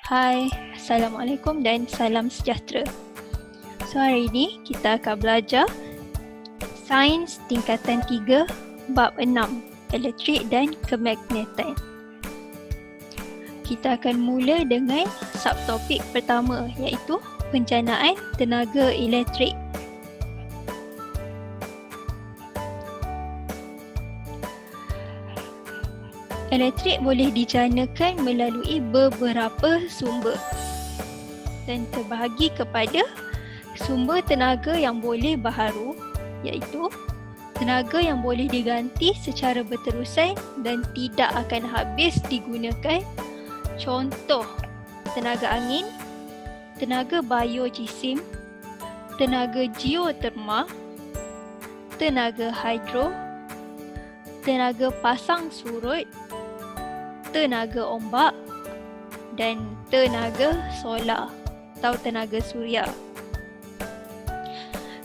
Hai, Assalamualaikum dan salam sejahtera. So hari ini kita akan belajar Sains tingkatan 3 bab 6, Elektrik dan Kemagnetan. Kita akan mula dengan subtopik pertama iaitu penjanaan tenaga elektrik. Elektrik boleh dijanakan melalui beberapa sumber dan terbahagi kepada sumber tenaga yang boleh baharu iaitu tenaga yang boleh diganti secara berterusan dan tidak akan habis digunakan. Contoh, tenaga angin, tenaga biojisim, tenaga geoterma, tenaga hidro, tenaga pasang surut, tenaga ombak dan tenaga solar atau tenaga suria.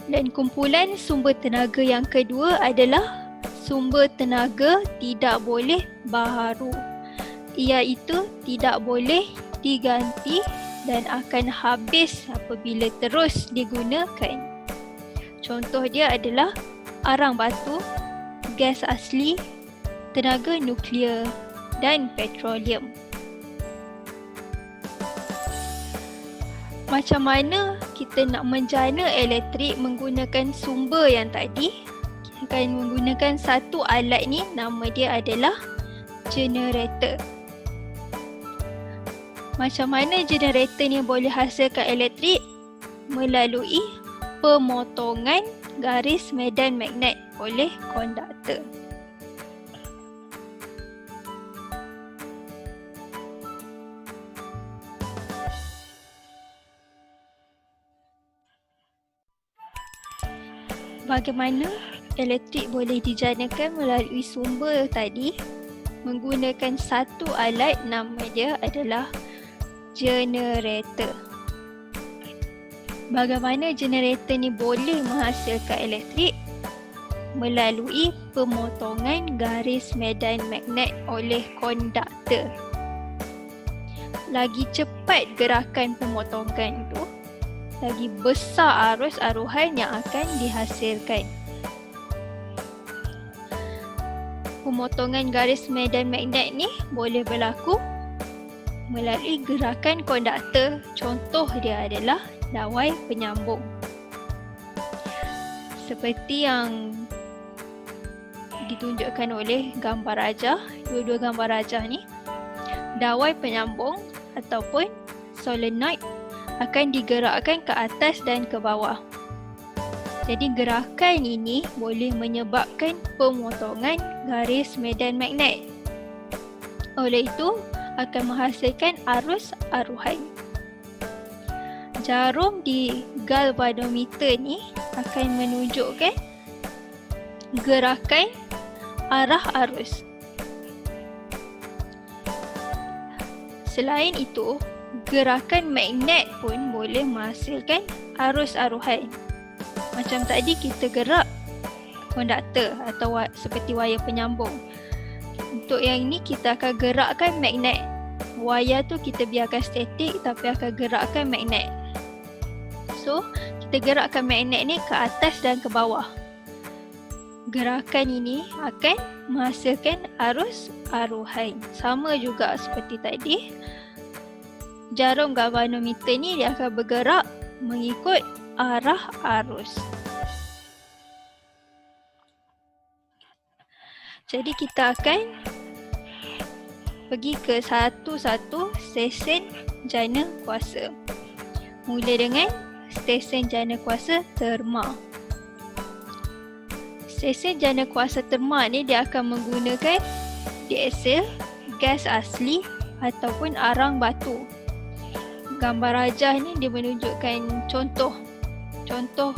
Dan kumpulan sumber tenaga yang kedua adalah sumber tenaga tidak boleh baharu, iaitu tidak boleh diganti dan akan habis apabila terus digunakan. Contoh dia adalah arang batu, gas asli, tenaga nuklear dan petroleum. Macam mana kita nak menjana elektrik menggunakan sumber yang tadi? Kita akan menggunakan satu alat ni, nama dia adalah generator. Macam mana generator ni boleh hasilkan elektrik? Melalui pemotongan garis medan magnet oleh konduktor. Bagaimana elektrik boleh dijanakan melalui sumber tadi? Menggunakan satu alat, nama dia adalah generator. Bagaimana generator ni boleh menghasilkan elektrik? Melalui pemotongan garis medan magnet oleh konduktor. Lagi cepat gerakan pemotongan itu, lagi besar arus aruhan yang akan dihasilkan. Pemotongan garis medan magnet ni boleh berlaku melalui gerakan konduktor. Contoh dia adalah dawai penyambung. Seperti yang ditunjukkan oleh gambar rajah, dua-dua gambar rajah ni, dawai penyambung ataupun solenoid akan digerakkan ke atas dan ke bawah. Jadi gerakan ini boleh menyebabkan pemotongan garis medan magnet. Oleh itu akan menghasilkan arus aruhan. Jarum di galvanometer ni akan menunjukkan gerakan arah arus. Selain itu, gerakan magnet pun boleh menghasilkan arus aruhan. Macam tadi kita gerak konduktor atau seperti wayar penyambung. Untuk yang ini kita akan gerakkan magnet. Wayar tu kita biarkan statik tapi akan gerakkan magnet. So, kita gerakkan magnet ni ke atas dan ke bawah. Gerakan ini akan menghasilkan arus aruhan. Sama juga seperti tadi. Jarum galvanometer ni dia akan bergerak mengikut arah arus. Jadi kita akan pergi ke satu-satu stesen jana kuasa. Mula dengan stesen jana kuasa terma. Stesen jana kuasa terma ni dia akan menggunakan diesel, gas asli ataupun arang batu. Gambar rajah ni dia menunjukkan contoh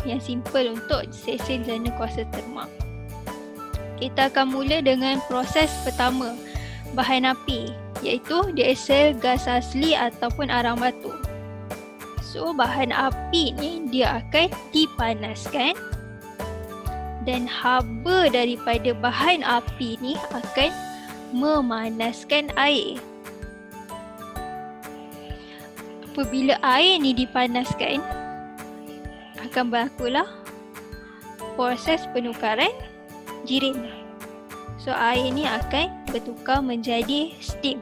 yang simple untuk stesen jana kuasa terma. Kita akan mula dengan proses pertama, bahan api, iaitu diesel, gas asli ataupun arang batu. So bahan api ni dia akan dipanaskan dan haba daripada bahan api ni akan memanaskan air. Apabila air ni dipanaskan, akan berlakulah proses penukaran jirim. So air ni akan bertukar menjadi steam.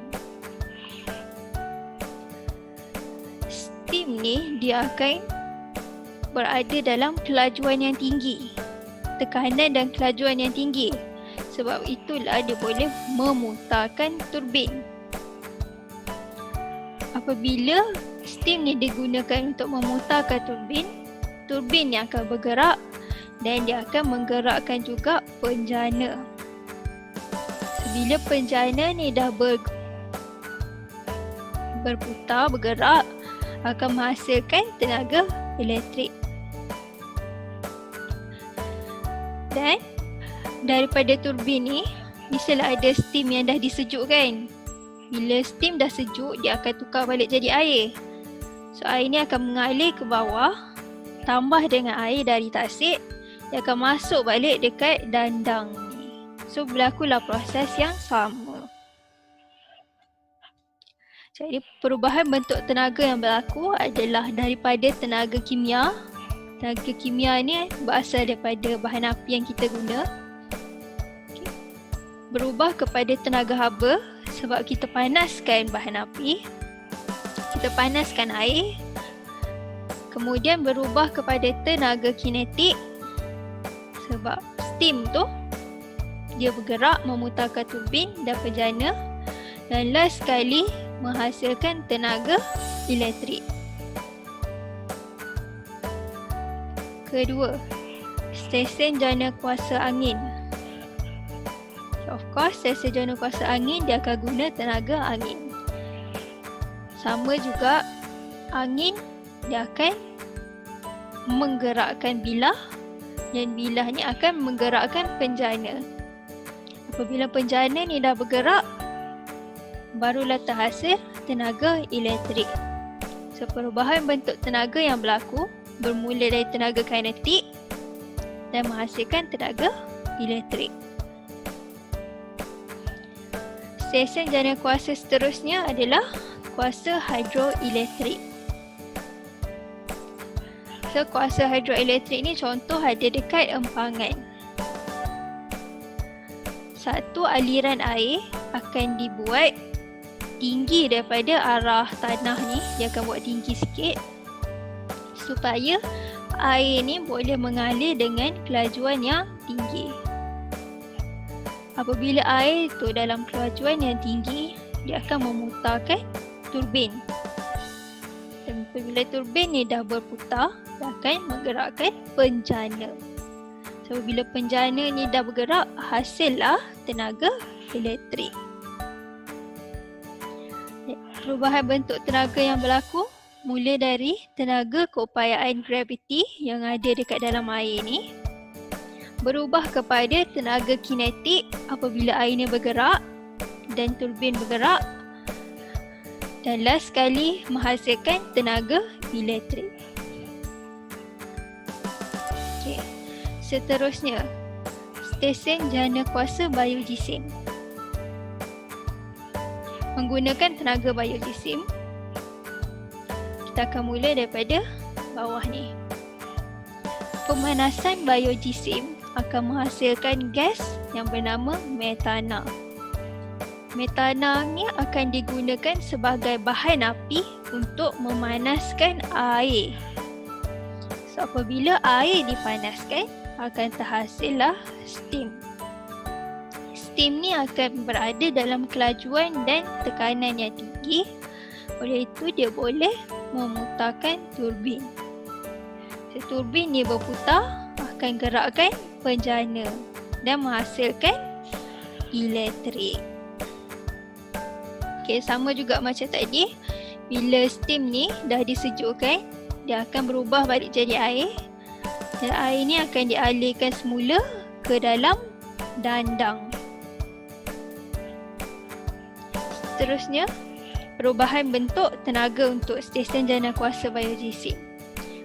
Steam ni dia akan berada dalam kelajuan yang tinggi, tekanan dan kelajuan yang tinggi. Sebab itulah dia boleh memutarkan turbin. Apabila steam ni digunakan untuk memutarkan turbin, turbin yang akan bergerak dan dia akan menggerakkan juga penjana. Bila penjana ni dah berputar, bergerak, akan menghasilkan tenaga elektrik. Dan daripada turbin ni, biasalah ada steam yang dah disejukkan. Bila steam dah sejuk, dia akan tukar balik jadi air. So air ni akan mengalir ke bawah, tambah dengan air dari tasik, dia akan masuk balik dekat dandang ni. So berlakulah proses yang sama. Jadi perubahan bentuk tenaga yang berlaku adalah daripada tenaga kimia. Tenaga kimia ni berasal daripada bahan api yang kita guna. Berubah kepada tenaga haba sebab kita panaskan bahan api, kita panaskan air. Kemudian berubah kepada tenaga kinetik sebab steam tu dia bergerak memutarkan turbin dan penjana, dan last sekali menghasilkan tenaga elektrik. Kedua, stesen jana kuasa angin. Of course, stesen jana kuasa angin dia akan guna tenaga angin. Sama juga, angin dia akan menggerakkan bilah dan bilah ni akan menggerakkan penjana. Apabila penjana ni dah bergerak, barulah terhasil tenaga elektrik. So, perubahan bentuk tenaga yang berlaku bermula dari tenaga kinetik dan menghasilkan tenaga elektrik. Stesen jana kuasa seterusnya adalah kuasa hidroelektrik. So, kuasa hidroelektrik ni contoh ada dekat empangan. Satu aliran air akan dibuat tinggi daripada arah tanah ni, dia akan buat tinggi sikit supaya air ni boleh mengalir dengan kelajuan yang tinggi. Apabila air tu dalam kelajuan yang tinggi, dia akan memutarkan turbin. Dan apabila turbin ni dah berputar, dia akan menggerakkan penjana. So, bila penjana ni dah bergerak, hasillah tenaga elektrik. Perubahan bentuk tenaga yang berlaku mula dari tenaga keupayaan graviti yang ada dekat dalam air ni, berubah kepada tenaga kinetik apabila air ni bergerak dan turbin bergerak, dan last sekali menghasilkan tenaga elektrik. Okay. Seterusnya, stesen jana kuasa biojisim. Menggunakan tenaga biojisim, kita akan mula daripada bawah ni. Pemanasan biojisim akan menghasilkan gas yang bernama metana. Metana ni akan digunakan sebagai bahan api untuk memanaskan air. So, apabila air dipanaskan, akan terhasillah steam. Steam ni akan berada dalam kelajuan dan tekanan yang tinggi. Oleh itu, dia boleh memutarkan turbin. So, turbin ni berputar, akan gerakkan penjana dan menghasilkan elektrik. Okay, sama juga macam tadi. Bila steam ni dah disejukkan, dia akan berubah balik jadi air. Dan air ni akan dialirkan semula ke dalam dandang. Seterusnya, perubahan bentuk tenaga untuk stesen jana kuasa biojisim.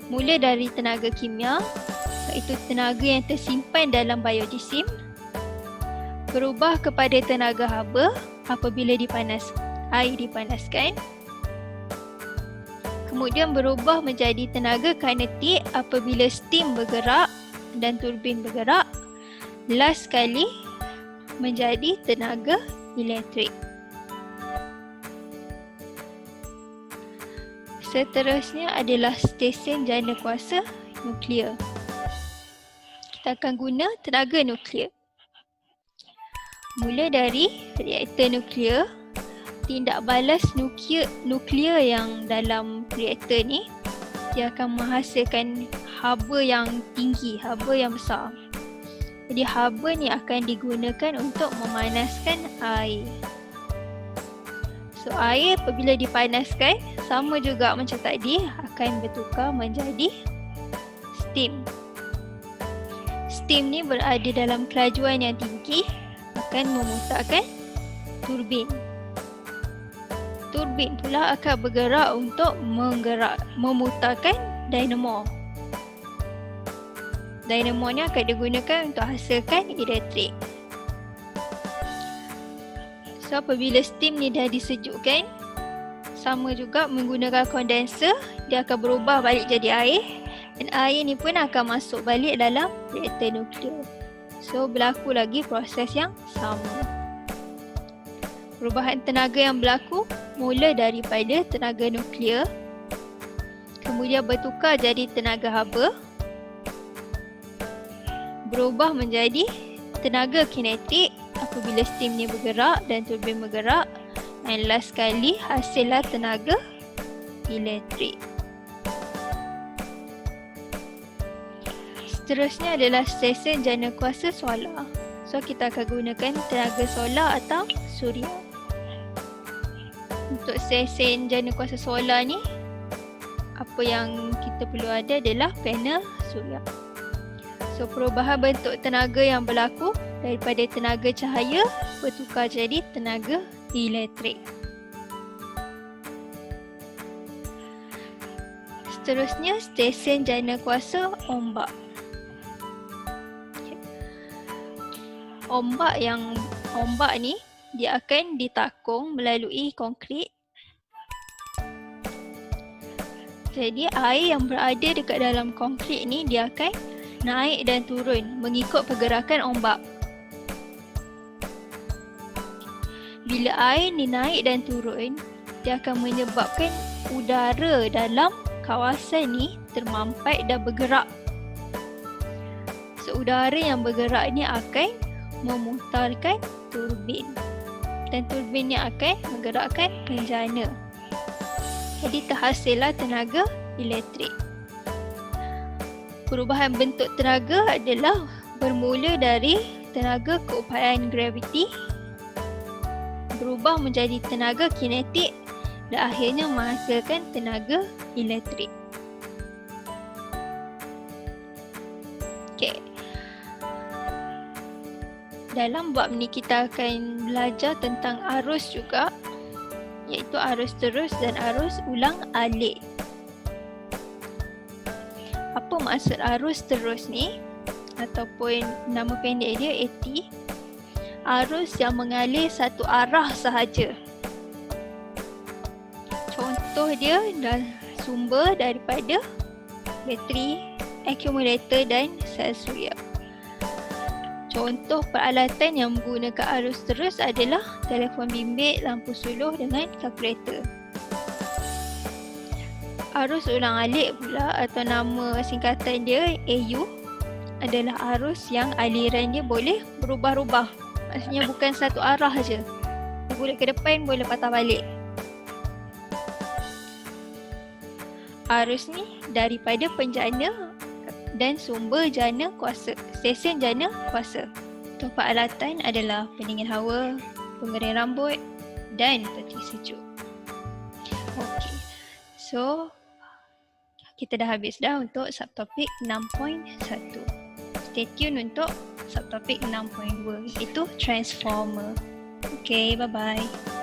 Mula dari tenaga kimia, iaitu tenaga yang tersimpan dalam biojisim, berubah kepada tenaga haba apabila air dipanaskan, Kemudian berubah menjadi tenaga kinetik apabila steam bergerak dan turbin bergerak. Last sekali menjadi tenaga elektrik. Seterusnya adalah stesen jana kuasa nuklear. Kita akan guna tenaga nuklear. Mula dari reaktor nuklear, tindak balas nuklear yang dalam reaktor ni, dia akan menghasilkan haba yang tinggi, haba yang besar. Jadi haba ni akan digunakan untuk memanaskan air. So air apabila dipanaskan, sama juga macam tadi, akan bertukar menjadi steam. Steam ni berada dalam kelajuan yang tinggi, akan memutarkan turbin. Turbin pula akan bergerak untuk memutarkan dinamo. Dinamo ni akan digunakan untuk hasilkan elektrik. So apabila steam ni dah disejukkan, sama juga menggunakan kondenser, dia akan berubah balik jadi air, dan air ni pun akan masuk balik dalam reaktor nuklear. So berlaku lagi proses yang sama. Perubahan tenaga yang berlaku mula daripada tenaga nuklear, kemudian bertukar jadi tenaga haba, berubah menjadi tenaga kinetik apabila steam ni bergerak dan turbin bergerak, dan last sekali hasillah tenaga elektrik. Seterusnya adalah stesen jana kuasa solar. So kita akan gunakan tenaga solar atau suria. Untuk stesen jana kuasa solar ni, apa yang kita perlu ada adalah panel suria. So perubahan bentuk tenaga yang berlaku daripada tenaga cahaya bertukar jadi tenaga elektrik. Seterusnya stesen jana kuasa ombak. Ombak ni dia akan ditakung melalui konkrit. Jadi air yang berada dekat dalam konkrit ni dia akan naik dan turun mengikut pergerakan ombak. Bila air ni naik dan turun, dia akan menyebabkan udara dalam kawasan ni termampat dan bergerak. So udara yang bergerak ni akan memutarkan turbin, dan turbin ni akan menggerakkan penjana. Jadi terhasillah tenaga elektrik. Perubahan bentuk tenaga adalah bermula dari tenaga keupayaan graviti, berubah menjadi tenaga kinetik, dan akhirnya menghasilkan tenaga elektrik. Okay. Dalam bab ni kita akan belajar tentang arus juga, iaitu arus terus dan arus ulang alik. Apa maksud arus terus ni? Ataupun nama pendek dia AT. Arus yang mengalir satu arah sahaja. Contoh dia sumber daripada bateri, akumulator dan sel suria. Contoh peralatan yang menggunakan arus terus adalah telefon bimbit, lampu suluh dengan kalkulator. Arus ulang alik pula atau nama singkatan dia AU adalah arus yang aliran dia boleh berubah-ubah. Maksudnya bukan satu arah saja. Boleh ke depan, boleh patah balik. Arus ni daripada penjana dan sumber jana kuasa, stesen jana kuasa. Untuk peralatan adalah pendingin hawa, pengering rambut dan peti sejuk. Okey. So kita dah habis dah untuk subtopik 6.1. Stay tune untuk subtopik 6.2 iaitu transformer. Okay, bye-bye.